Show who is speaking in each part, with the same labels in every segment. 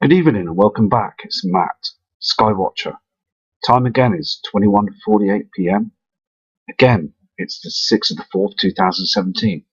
Speaker 1: Good evening and welcome back. It's Matt, Skywatcher. Time again is 21:48 p.m. Again, it's the 6th of the 4th, 2017.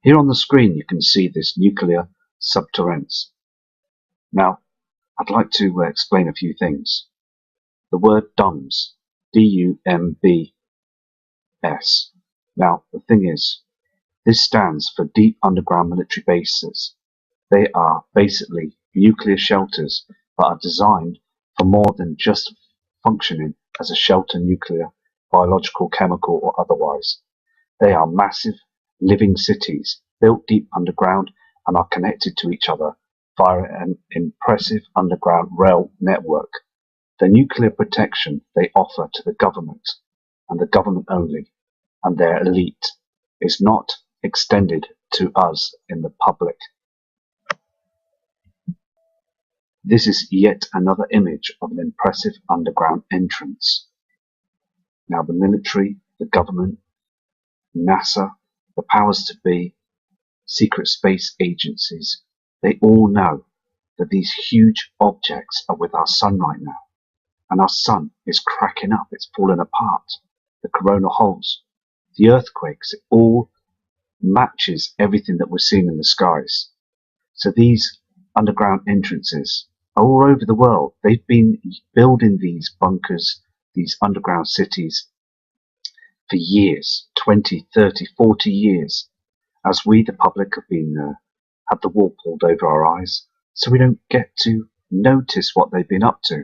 Speaker 1: Here on the screen you can see this nuclear subterraneans. Now, I'd like to explain a few things. The word DUMBS, D-U-M-B-S. Now, the thing is, this stands for Deep Underground Military Bases. They are basically nuclear shelters that are designed for more than just functioning as a shelter, nuclear, biological, chemical or otherwise. They are massive living cities built deep underground and are connected to each other via an impressive underground rail network. The nuclear protection they offer to the government and the government only and their elite is not extended to us in the public. This is yet another image of an impressive underground entrance. Now the military, the government, NASA, the powers to be, secret space agencies, they all know that these huge objects are with our sun right now. And our sun is cracking up, it's falling apart. The coronal holes, the earthquakes, it all matches everything that we're seeing in the skies. So these underground entrances are all over the world. They've been building these bunkers, these underground cities for years, 20, 30, 40 years, as we, the public, have been had the wool pulled over our eyes, so we don't get to notice what they've been up to.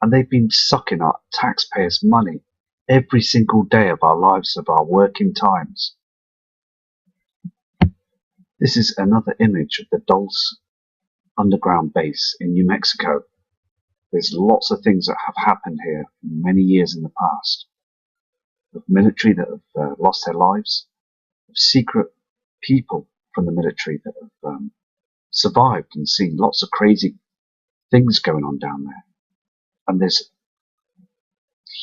Speaker 1: And they've been sucking our taxpayers' money every single day of our lives, of our working times. This is another image of the Dulce underground base in New Mexico. There's lots of things that have happened here many years in the past. Of military that have lost their lives, of secret people from the military that have survived and seen lots of crazy things going on down there. And there's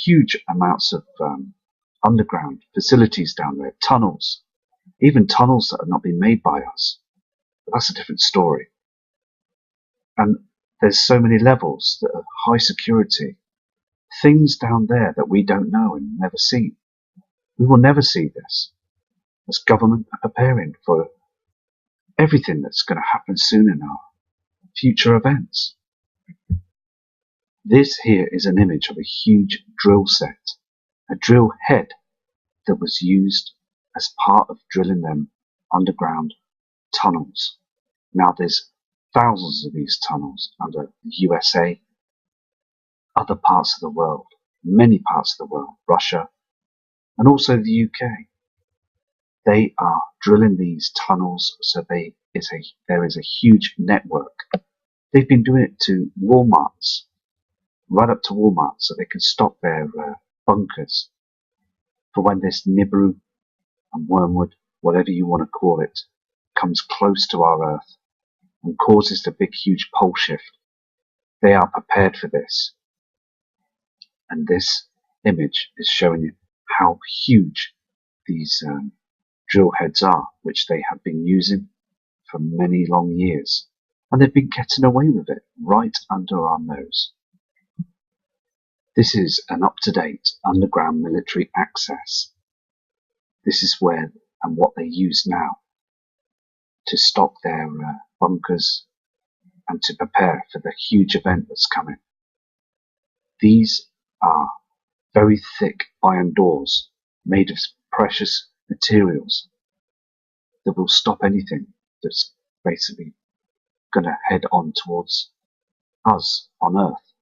Speaker 1: huge amounts of underground facilities down there, tunnels, even tunnels that have not been made by us. But that's a different story. And there's so many levels that are high security, things down there that we don't know and never seen. We will never see this, as government are preparing for everything that's going to happen soon in our future events. This here is an image of a huge drill set, a drill head that was used as part of drilling them underground tunnels. Now there's thousands of these tunnels under the USA, other parts of the world, many parts of the world, Russia, and also the UK. They are drilling these tunnels, so there is a huge network. They've been doing it to Walmarts, right up to Walmart, so they can stop their bunkers for when this Nibiru and wormwood, whatever you want to call it, comes close to our Earth and causes the big huge pole shift. They are prepared for this. And this image is showing you how huge these drill heads are, which they have been using for many long years. And they've been getting away with it right under our nose. This is an up-to-date underground military access. This is where and what they use now to stop their bunkers and to prepare for the huge event that's coming. These are very thick iron doors made of precious materials that will stop anything that's basically going to head on towards us on Earth.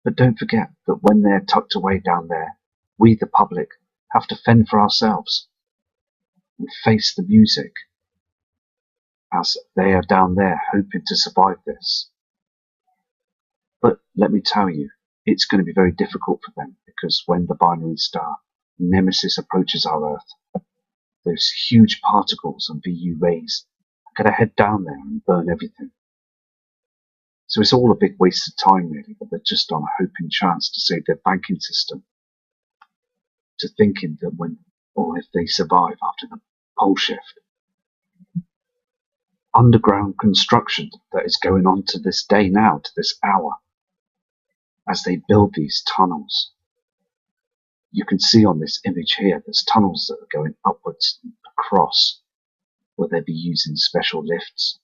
Speaker 1: But don't forget that when they're tucked away down there, we, the public, have to fend for ourselves and face the music as they are down there hoping to survive this. But let me tell you, it's going to be very difficult for them, because when the binary star Nemesis approaches our Earth, those huge particles and VU rays are going to head down there and burn everything. So it's all a big waste of time really, but they're just on a hoping chance to save their banking system, to thinking that when, or if they survive after the pole shift. underground construction that is going on to this day now, to this hour, as they build these tunnels. You can see on this image here, there's tunnels that are going upwards and across, where they'll be using special lifts.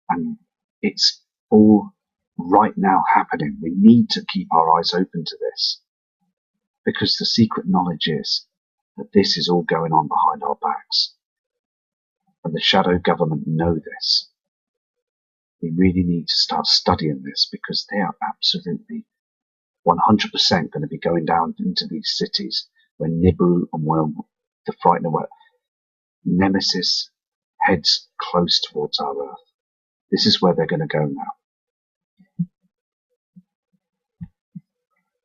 Speaker 1: And it's all right now happening. We need to keep our eyes open to this, because the secret knowledge is that this is all going on behind our backs. And the shadow government know this. We really need to start studying this, because they are absolutely 100% going to be going down into these cities when Nibiru and the Frightener, where Nemesis heads close towards our Earth. This is where they're going to go now.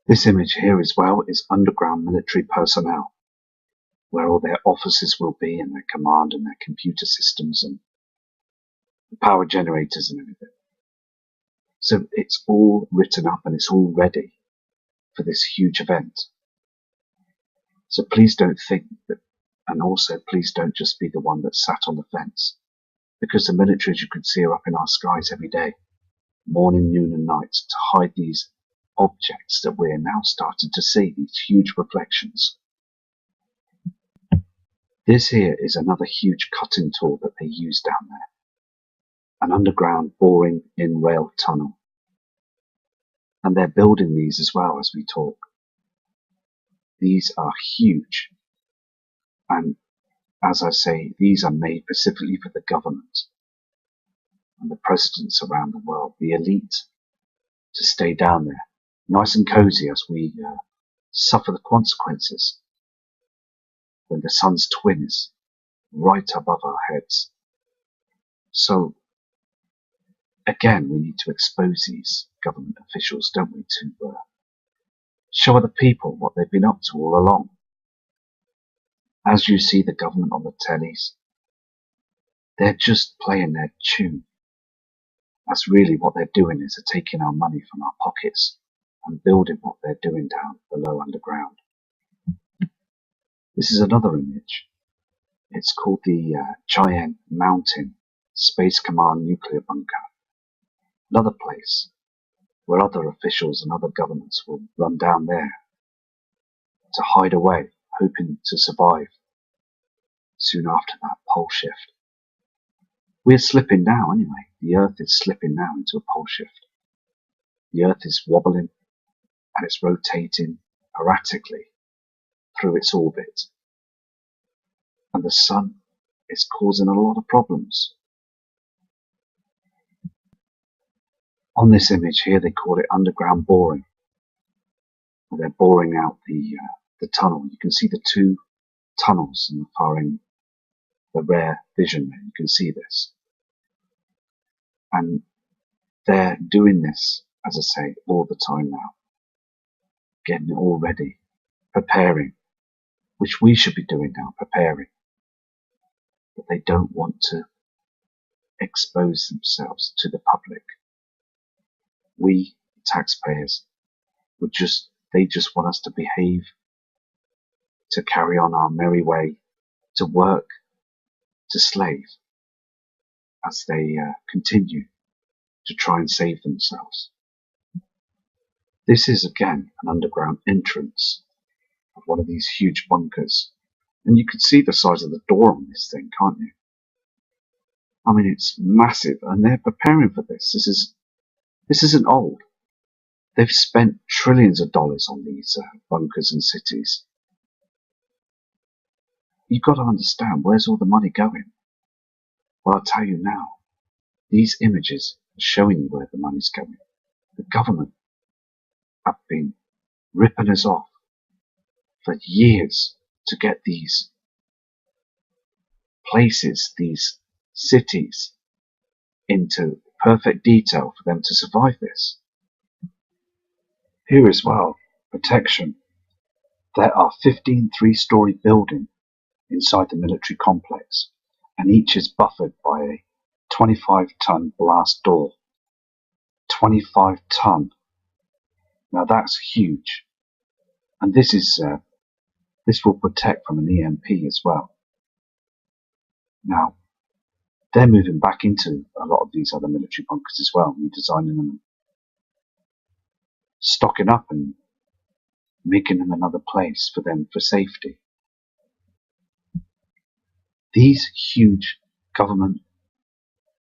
Speaker 1: This image here as well is underground military personnel, where all their offices will be, and their command and their computer systems and the power generators and everything. So it's all written up and it's all ready for this huge event. So please don't think that, and also please don't just be the one that sat on the fence, because the military, as you can see, are up in our skies every day, morning, noon and night, to hide these objects that we're now starting to see, these huge reflections. This here is another huge cutting tool that they use down there, an underground boring in rail tunnel. And they're building these as well as we talk. These are huge, and as I say, these are made specifically for the government and the presidents around the world, the elite, to stay down there, nice and cozy as we suffer the consequences when the sun's twin is right above our heads. So again, we need to expose these government officials, don't we, to show other people what they've been up to all along. As you see the government on the tellies, they're just playing their tune. That's really what they're doing, is they're taking our money from our pockets and building what they're doing down below underground. This is another image. It's called the Cheyenne Mountain Space Command Nuclear Bunker. Another place where other officials and other governments will run down there to hide away, hoping to survive soon after that pole shift. We're slipping now anyway. The Earth is slipping now into a pole shift. The Earth is wobbling and it's rotating erratically through its orbit. And the sun is causing a lot of problems. On this image here, they call it underground boring. They're boring out the tunnel. You can see the two tunnels in the far end, the rare vision there. You can see this. And they're doing this, as I say, all the time now. Getting it all ready, preparing, which we should be doing now, preparing. But they don't want to expose themselves to the public. We, taxpayers, they just want us to behave, to carry on our merry way, to work, to slave, as they continue to try and save themselves. This is again an underground entrance of one of these huge bunkers, and you can see the size of the door on this thing, can't you? I mean, it's massive, and they're preparing for this. This isn't old. They've spent trillions of dollars on these bunkers and cities. You've got to understand, where's all the money going? Well, I'll tell you now. These images are showing you where the money's going. The government have been ripping us off for years to get these places, these cities, into perfect detail for them to survive this. Here as well, protection. There are 15 three-story buildings inside the military complex, and each is buffered by a 25-ton blast door. 25 ton. Now that's huge. And this will protect from an EMP as well. Now, They're moving back into a lot of these other military bunkers as well, redesigning them, stocking up and making them another place for them for safety. These huge government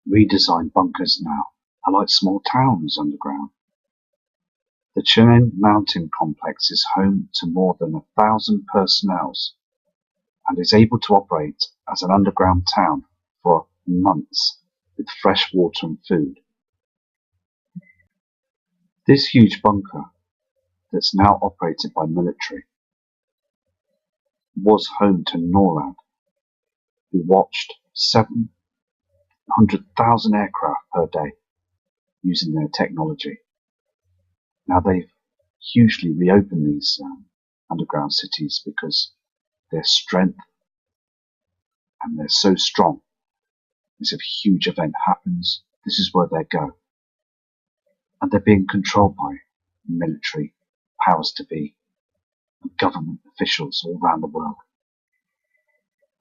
Speaker 1: redesigned bunkers now are like small towns underground. The Chinen Mountain complex is home to more than 1,000 personnel and is able to operate as an underground town for months with fresh water and food. This huge bunker that's now operated by military was home to NORAD, who watched 700,000 aircraft per day using their technology. Now they've hugely reopened these underground cities because their strength and they're so strong. If a huge event happens, this is where they go. And they're being controlled by military powers to be and government officials all around the world.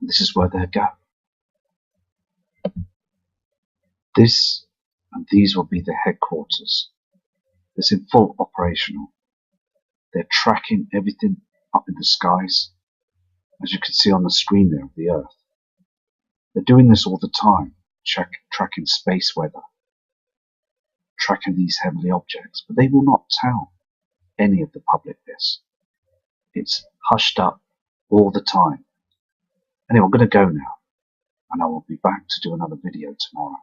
Speaker 1: And this is where they go. These will be the headquarters. It's in full operational. They're tracking everything up in the skies, as you can see on the screen there of the Earth. They're doing this all the time, tracking space weather, tracking these heavenly objects, but they will not tell any of the public this. It's hushed up all the time. Anyway, I'm going to go now, and I will be back to do another video tomorrow.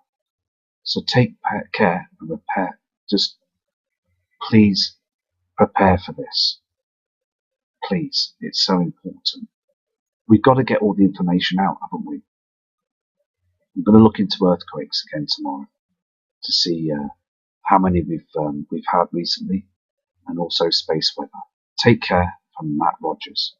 Speaker 1: So take care and prepare. Just please prepare for this. Please, it's so important. We've got to get all the information out, haven't we? I'm going to look into earthquakes again tomorrow to see how many we've had recently, and also space weather. Take care from Matt Rogers.